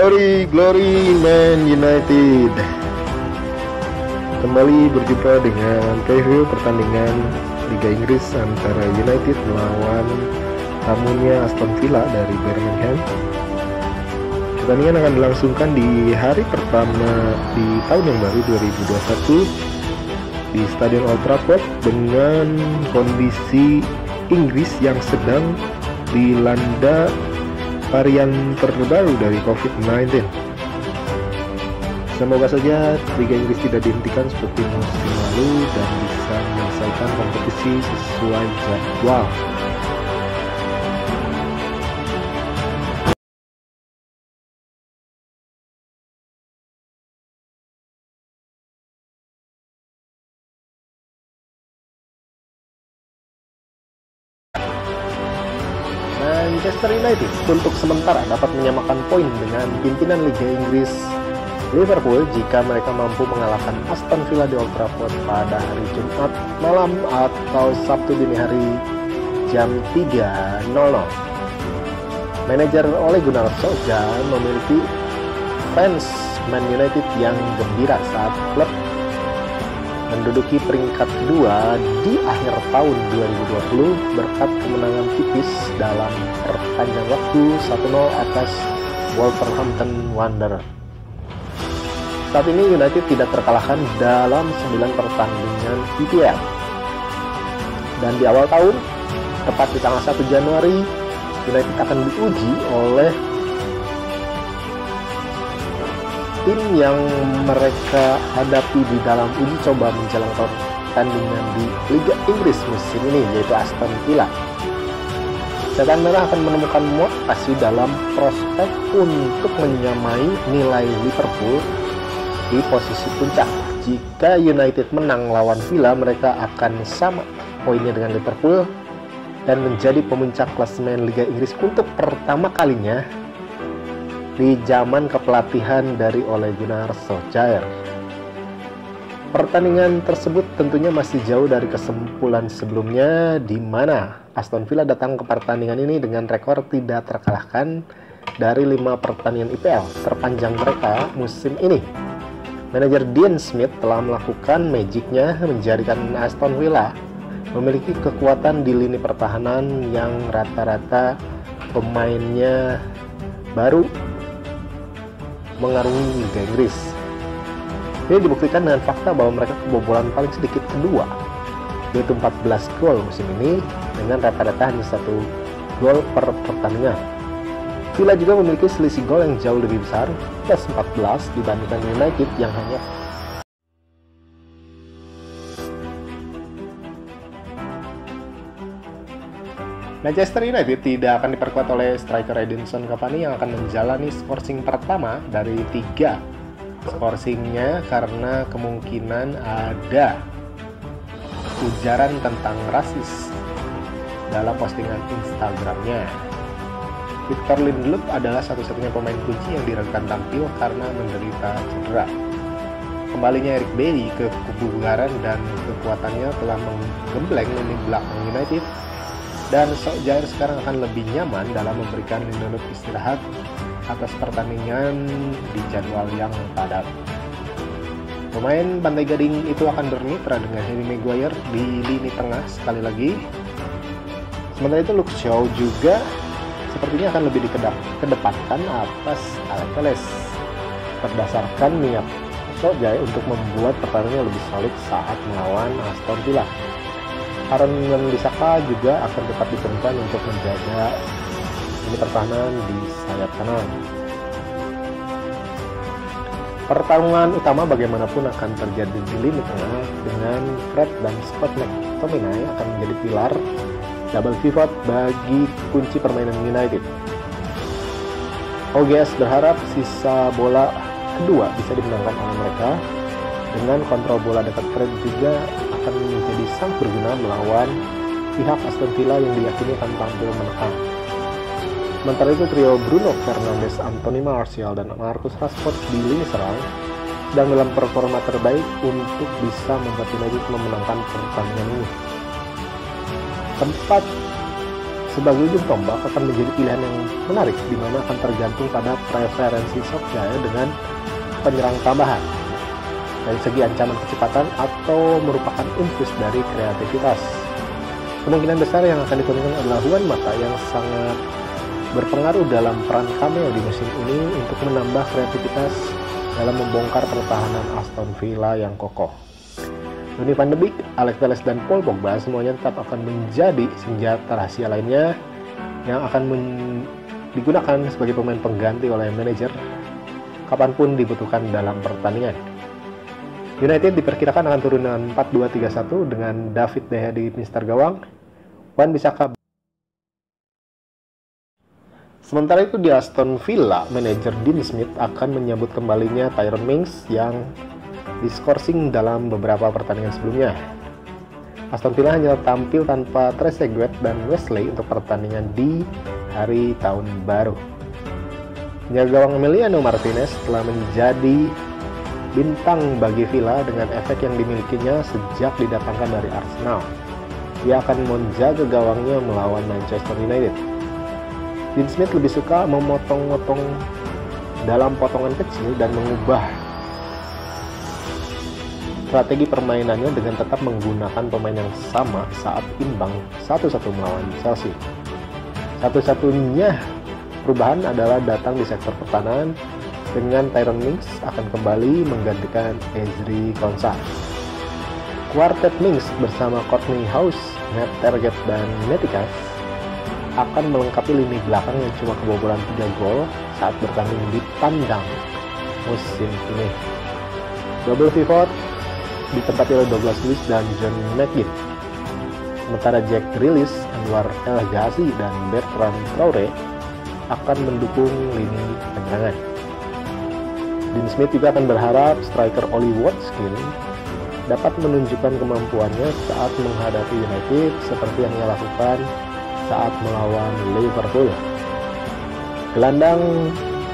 Glory, glory Man United. Kembali berjumpa dengan preview pertandingan Liga Inggris antara United melawan tamunya Aston Villa dari Birmingham. Pertandingan akan dilangsungkan di hari pertama di tahun yang baru 2021 di Stadion Old Trafford dengan kondisi Inggris yang sedang dilanda varian terbaru dari COVID-19. Semoga saja Liga Inggris tidak dihentikan seperti musim lalu dan bisa menyelesaikan kompetisi sesuai jadwal. Manchester United untuk sementara dapat menyamakan poin dengan pimpinan Liga Inggris Liverpool jika mereka mampu mengalahkan Aston Villa di Old Trafford pada hari Jumat malam atau Sabtu dini hari jam 3.00. Manajer Ole Gunnar Solskjaer memiliki fans Man United yang gembira saat klub menduduki peringkat kedua di akhir tahun 2020 berkat kemenangan tipis dalam perpanjang waktu 1-0 atas Wolverhampton Wanderers. Saat ini United tidak terkalahkan dalam 9 pertandingan IPL. Dan di awal tahun, tepat di tanggal 1 Januari, United akan diuji oleh tim yang mereka hadapi di dalam uji coba menjelang pertandingan di Liga Inggris musim ini, yaitu Aston Villa. Setan Merah akan menemukan motivasi dalam prospek untuk menyamai nilai Liverpool di posisi puncak. Jika United menang lawan Villa, mereka akan sama poinnya dengan Liverpool dan menjadi pemuncak klasemen Liga Inggris untuk pertama kalinya di zaman kepelatihan dari Ole Gunnar Solskjaer. Pertandingan tersebut tentunya masih jauh dari kesimpulan sebelumnya, di mana Aston Villa datang ke pertandingan ini dengan rekor tidak terkalahkan dari 5 pertandingan IPL terpanjang mereka musim ini. Manajer Dean Smith telah melakukan magicnya menjadikan Aston Villa memiliki kekuatan di lini pertahanan yang rata-rata pemainnya baru mengarungi Liga Inggris. Ini dibuktikan dengan fakta bahwa mereka kebobolan paling sedikit kedua, yaitu 14 gol musim ini dengan rata-rata hanya 1 gol per pertandingan. Villa juga memiliki selisih gol yang jauh lebih besar, plus 14 dibandingkan United yang hanya Manchester United tidak akan diperkuat oleh striker Edinson Cavani yang akan menjalani skorsing pertama dari 3 skorsingnya karena kemungkinan ada ujaran tentang rasis dalam postingan Instagramnya. Victor Lindelof adalah satu-satunya pemain kunci yang diragukan tampil karena menderita cedera. Kembalinya Eric Bailly ke kebugaran dan kekuatannya telah menggembleng lini belakang United, dan Solskjaer sekarang akan lebih nyaman dalam memberikan Lindelof istirahat atas pertandingan di jadwal yang padat. Pemain Pantai Gading itu akan bermitra dengan Harry Maguire di lini tengah sekali lagi. Sementara itu Luke Shaw juga sepertinya akan lebih dikedepankan atas Alex Telles berdasarkan niat Solskjaer untuk membuat pertandingan lebih solid saat melawan Aston Villa. Aaron Wan-Bissaka juga akan tetap diturunkan untuk menjaga ini pertahanan di sayap kanan. Pertarungan utama bagaimanapun akan terjadi di lini tengah dengan Fred dan Scott McTominay akan menjadi pilar double pivot bagi kunci permainan United. OGS berharap sisa bola kedua bisa dimenangkan oleh mereka. Dengan kontrol bola dekat Fred juga akan menjadi sangat berguna melawan pihak Aston Villa yang diyakini akan tampil menekan. Sementara itu trio Bruno Fernandes, Anthony Martial, dan Marcus Rashford di lini serang sedang dalam performa terbaik untuk bisa membuat United memenangkan pertandingan ini. Tempat sebagai ujung tombak akan menjadi pilihan yang menarik, di mana akan tergantung pada preferensi Solskjaer dengan penyerang tambahan dari segi ancaman kecepatan atau merupakan infus dari kreativitas. Kemungkinan besar yang akan diturunkan adalah Juan Mata yang sangat berpengaruh dalam peran cameo di musim ini untuk menambah kreativitas dalam membongkar pertahanan Aston Villa yang kokoh. Donny van de Beek, Alex Telles, dan Paul Pogba semuanya tetap akan menjadi senjata rahasia lainnya yang akan digunakan sebagai pemain pengganti oleh manajer kapanpun dibutuhkan dalam pertandingan. United diperkirakan akan turun dengan 4-2-3-1 dengan David De Gea di mister gawang, Wan-Bissaka. Sementara itu di Aston Villa, manajer Dean Smith akan menyambut kembalinya Tyrone Mings yang diskorsing dalam beberapa pertandingan sebelumnya. Aston Villa hanya tampil tanpa Trezeguet dan Wesley untuk pertandingan di hari tahun baru. Penjaga gawang Emiliano Martinez telah menjadi bintang bagi Villa dengan efek yang dimilikinya sejak didatangkan dari Arsenal. Ia akan menjaga gawangnya melawan Manchester United. Dean Smith lebih suka memotong-motong dalam potongan kecil dan mengubah strategi permainannya dengan tetap menggunakan pemain yang sama saat imbang 1-1 melawan Chelsea. Satu-satunya perubahan adalah datang di sektor pertahanan dengan Tyrone Mings akan kembali menggantikan Ezri Konsa. Quartet Mings bersama Courtney House, Matt Targett, dan Netikas akan melengkapi lini belakang yang cuma kebobolan 3 gol saat bertanding di tandang musim ini. Double pivot ditempati oleh Douglas Luiz dan John McGinn. Sementara Jack Grealish, Anwar El Ghazi, dan Bertrand Traore akan mendukung lini penyerangan. Dean Smith juga akan berharap striker Ollie Watkins dapat menunjukkan kemampuannya saat menghadapi United seperti yang ia lakukan saat melawan Liverpool. Gelandang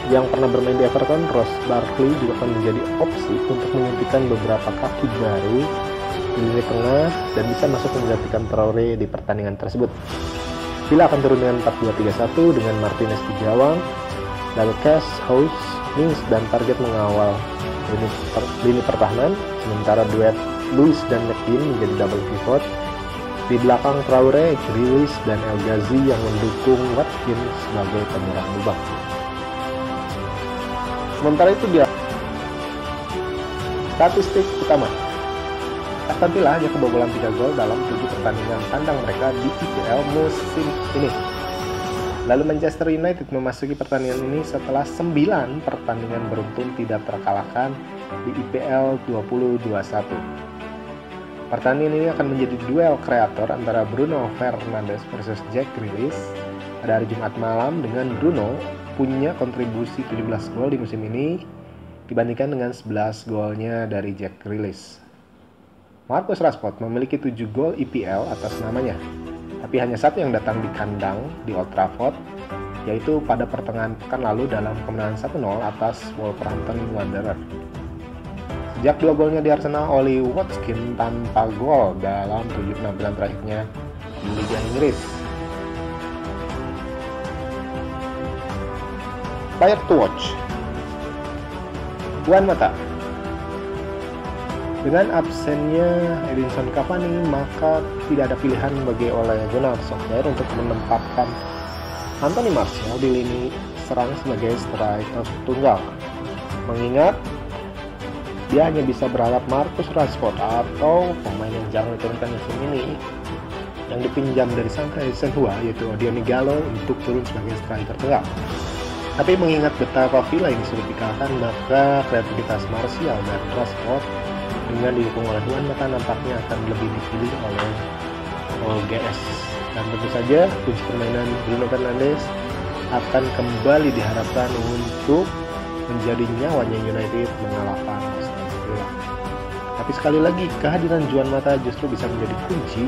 yang pernah bermain di Everton, Ross Barkley, juga akan menjadi opsi untuk menyuntikkan beberapa kaki baru di lini tengah dan bisa masuk menggantikan Traore di pertandingan tersebut. Villa akan turun dengan 4-2-3-1 dengan Martinez di gawang, lalu Cash, House, Mings, dan Target mengawal lini pertahanan, sementara duet Luiz dan McGinn menjadi double pivot. Di belakang Traore, Grealish, dan El Ghazi yang mendukung Watkins sebagai penyerang lubang. Sementara itu dia statistik utama. Aston Villa hanya kebobolan 3 gol dalam 7 pertandingan tandang mereka di IPL musim ini. Lalu Manchester United memasuki pertandingan ini setelah 9 pertandingan beruntun tidak terkalahkan di IPL 2021. Pertandingan ini akan menjadi duel kreator antara Bruno Fernandes versus Jack Grealish pada hari Jumat malam, dengan Bruno punya kontribusi 17 gol di musim ini dibandingkan dengan 11 golnya dari Jack Grealish. Marcus Rashford memiliki 7 gol IPL atas namanya, tapi hanya satu yang datang di kandang di Old Trafford, yaitu pada pertengahan pekan lalu dalam kemenangan 1-0 atas Wolverhampton Wanderers. Sejak 2 golnya di Arsenal, Ollie Watkins tanpa gol dalam 7 penampilan terakhirnya di Liga Inggris. Player to watch: Juan Mata. Dengan absennya Edinson Cavani, maka tidak ada pilihan bagi Ole Gunnar Solskjaer untuk menempatkan Anthony Martial di lini serang sebagai striker tunggal. Mengingat dia hanya bisa berharap Marcus Rashford atau pemain yang jarang diturunkan musim ini yang dipinjam dari Shanghai Shenhua, yaitu Odion Igalo, untuk turun sebagai striker tunggal. Tapi mengingat betapa Villa ini sulit dikalahkan, maka kreativitas Martial dan Rashford dengan didukung oleh Juan Mata nampaknya akan lebih dipilih oleh OGS. Dan tentu saja kunci permainan Bruno Fernandes akan kembali diharapkan untuk menjadi nyawanya United mengalahkan Aston Villa. Tapi sekali lagi, kehadiran Juan Mata justru bisa menjadi kunci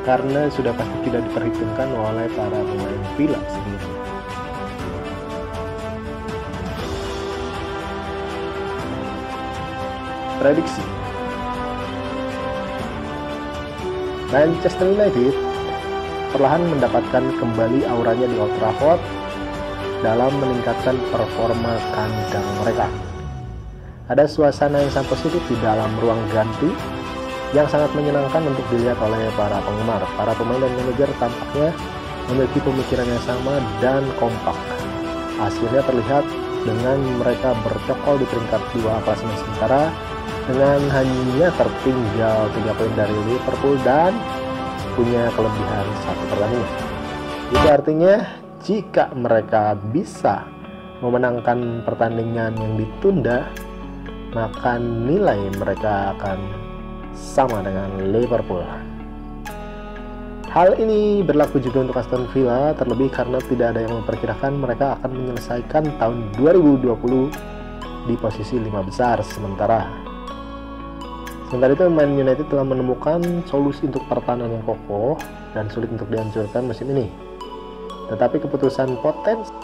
karena sudah pasti tidak diperhitungkan oleh para pemain Villa sebelumnya. Prediksi: Manchester United perlahan mendapatkan kembali auranya di Old Trafford dalam meningkatkan performa kandang mereka. Ada suasana yang sangat positif di dalam ruang ganti yang sangat menyenangkan untuk dilihat oleh para penggemar. Para pemain dan manajer tampaknya memiliki pemikiran yang sama dan kompak. Hasilnya terlihat dengan mereka bercokol di peringkat 2 klasemen sementara dengan hanya tertinggal 3 poin dari Liverpool dan punya kelebihan 1 pertandingan. Itu artinya jika mereka bisa memenangkan pertandingan yang ditunda, maka nilai mereka akan sama dengan Liverpool. Hal ini berlaku juga untuk Aston Villa, terlebih karena tidak ada yang memperkirakan mereka akan menyelesaikan tahun 2020 di posisi 5 besar sementara itu Man United telah menemukan solusi untuk pertahanan yang kokoh dan sulit untuk dihancurkan musim ini. Tetapi keputusan potensi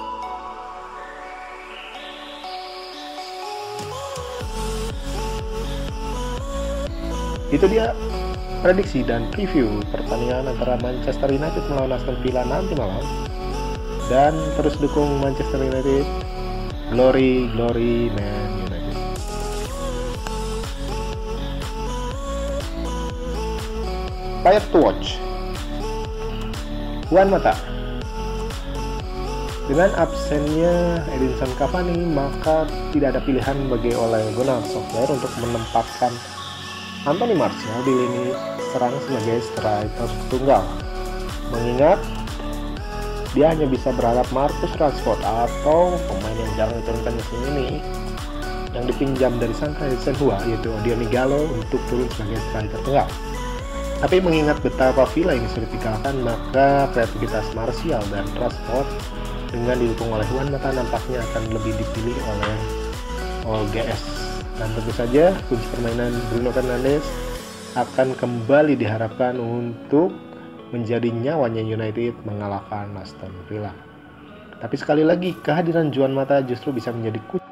itu dia prediksi dan preview pertandingan antara Manchester United melawan Aston Villa nanti malam. Dan terus dukung Manchester United. Glory, glory Man United. Player to watch. Juan Mata. Dengan absennya Edinson Cavani, maka tidak ada pilihan bagi Ole Gunnar Solskjaer untuk menempatkan Anthony Martial di lini serang sebagai striker tunggal. Mengingat dia hanya bisa berharap Marcus Rashford atau pemain yang jarang diturunkan musim ini yang dipinjam dari sang Edison Hua, yaitu Odion Igalo, untuk turun sebagai striker tunggal. Tapi mengingat betapa Villa ini sulit dikalahkan, maka kreativitas Martial dan Rashford dengan didukung oleh Juan Mata nampaknya akan lebih dipilih oleh OGS. Dan tentu saja kunci permainan Bruno Fernandes akan kembali diharapkan untuk menjadi nyawanya United mengalahkan Aston Villa. Tapi sekali lagi kehadiran Juan Mata justru bisa menjadi kunci